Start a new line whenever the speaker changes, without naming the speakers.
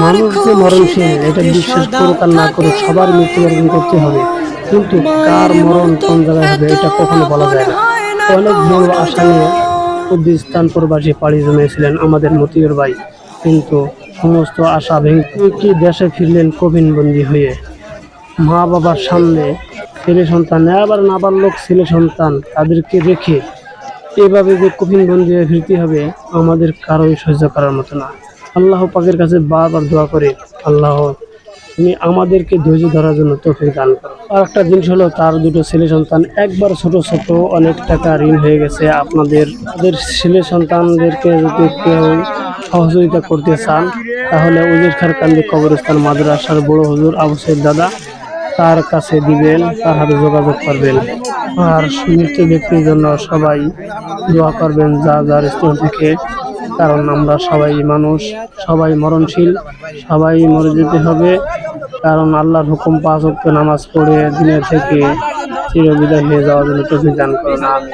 মানুষ যে মরণশীল এটা বিশ্বাস করুক আর না করুক সবার মৃত্যুবরণ করতে হবে, কিন্তু কার মরণ কোন জায়গায় হবে এটা কখনো বলা যায় না। অনেক বড় আশা নিয়ে উদ্দিস্তান প্রবাসী পাড়ি জমিয়েছিলেন আমাদের মতিউর ভাই, কিন্তু সমস্ত আশা ভেঙে কি দেশে ফিরলেন কফিনবন্দি হয়ে। মা বাবার সামনে ছেলে সন্তান, আবার নাবালক ছেলে সন্তান, তাদেরকে রেখে এভাবে যে কফিনবন্দি হয়ে ফিরতে হবে আমাদের কারোই সহ্য করার মতো না। আল্লাহ পাকের কাছে বারবার দোয়া করে, আল্লাহ তুমি আমাদেরকে ধৈর্য ধরার জন্য তৌফিক দান করো। আর একটা জিনিস হলো, তার দুটো ছেলে সন্তান একবার ছোট ছোট, অনেক টাকা ঋণ হয়ে গেছে। তাদের ছেলে সন্তানদেরকে যদি কেউ সহযোগিতা করতে চান তাহলে উজির খারকান্দি কবরস্থান মাদ্রাসার বড় হুজুর আবু সাইদ দাদা, তার কাছে দিবেন, তার হাতে যোগাযোগ করবেন। আর মৃত ব্যক্তির জন্য সবাই দোয়া করবেন যা যার স্থান থেকে, কারণ আমরা সবাই মানুষ, সবাই মরণশীল, সবাই মরে যেতে হবে। কারণ আল্লাহর হুকুম 5 ওয়াক্ত নামাজ পড়ে দুনিয়া থেকে চিরবিদায় হয়ে যাওয়ার জন্য তৌফিক দান করুন। আমিন।